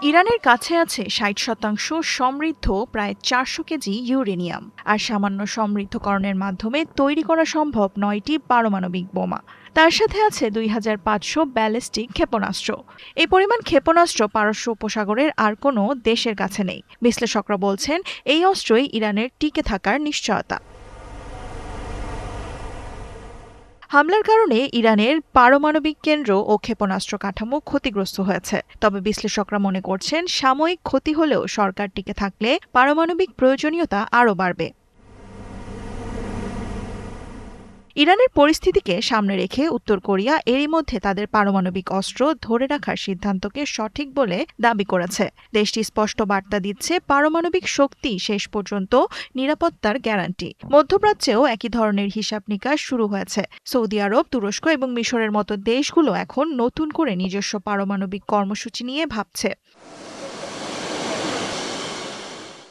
ইরানের কাছে আছে ৬০% সমৃদ্ধ প্রায় ৪০০ কেজি ইউরেনিয়াম, আর সামান্য সমৃদ্ধকরণের মাধ্যমে তৈরি করা সম্ভব ৯টি পারমাণবিক বোমা। তার সাথে আছে ২৫০০ ব্যালিস্টিক ক্ষেপণাস্ত্র। এই পরিমাণ ক্ষেপণাস্ত্র পারস্য উপসাগরের আর কোনো দেশের কাছে নেই। বিশ্লেষকরা বলছেন, এই অস্ত্রই ইরানের টিকে থাকার নিশ্চয়তা। হামলার কারণে ইরানের পারমাণবিক কেন্দ্র ও ক্ষেপণাস্ত্র কাঠামো ক্ষতিগ্রস্ত হয়েছে। তবে বিশ্লেষকরা মনে করছেন, সাময়িক ক্ষতি হলেও সরকার টিকে থাকলে পারমাণবিক প্রয়োজনীয়তা আরও বাড়বে। ইরানের পরিস্থিতিকে সামনে রেখে উত্তর কোরিয়া এরই মধ্যে তাদের পারমাণবিক অস্ত্র ধরে রাখার সিদ্ধান্তকে সঠিক বলে দাবি করেছে। দেশটি স্পষ্ট বার্তা দিচ্ছে, পারমাণবিক শক্তি শেষ পর্যন্ত নিরাপত্তার গ্যারান্টি। মধ্যপ্রাচ্যেও একই ধরনের হিসাব নিকাশ শুরু হয়েছে। সৌদি আরব, তুরস্ক এবং মিশরের মতো দেশগুলো এখন নতুন করে নিজস্ব পারমাণবিক কর্মসূচি নিয়ে ভাবছে।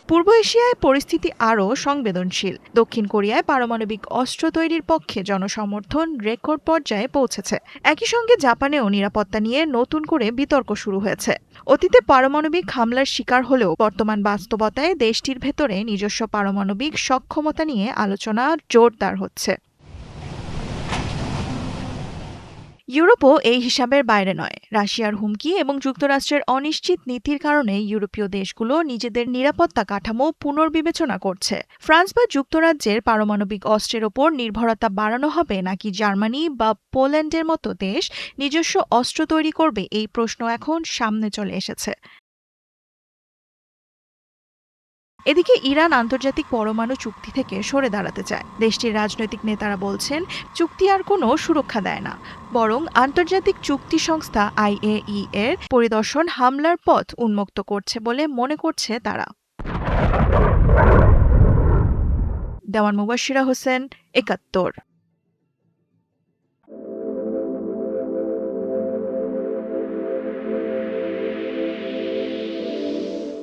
পূর্ব এশিয়ায় পরিস্থিতি আরও সংবেদনশীল। দক্ষিণ কোরিয়ায় পারমাণবিক অস্ত্র তৈরির পক্ষে জনসমর্থন রেকর্ড পর্যায়ে পৌঁছেছে। একই সঙ্গে জাপানেও নিরাপত্তা নিয়ে নতুন করে বিতর্ক শুরু হয়েছে। অতীতে পারমাণবিক হামলার শিকার হলেও বর্তমান বাস্তবতায় দেশটির ভেতরে নিজস্ব পারমাণবিক সক্ষমতা নিয়ে আলোচনা জোরদার হচ্ছে। ইউরোপও এই হিসাবের বাইরে নয়। রাশিয়ার হুমকি এবং যুক্তরাষ্ট্রের অনিশ্চিত নীতির কারণে ইউরোপীয় দেশগুলো নিজেদের নিরাপত্তা কাঠামো পুনর্বিবেচনা করছে। ফ্রান্স বা যুক্তরাজ্যের পারমাণবিক অস্ত্রের ওপর নির্ভরতা বাড়ানো হবে নাকি জার্মানি বা পোল্যান্ডের মতো দেশ নিজস্ব অস্ত্র তৈরি করবে, এই প্রশ্ন এখন সামনে চলে এসেছে। এদিকে ইরান আন্তর্জাতিক পরমাণু চুক্তি থেকে সরে দাঁড়াতে চায়। দেশটির রাজনৈতিক নেতারা বলছেন, চুক্তি আর কোনো সুরক্ষা দেয় না, বরং আন্তর্জাতিক চুক্তি সংস্থা IAEA এর পরিদর্শন হামলার পথ উন্মুক্ত করছে বলে মনে করছে তারা। দেওয়ান মুবাশিরা হোসেন, ৭১।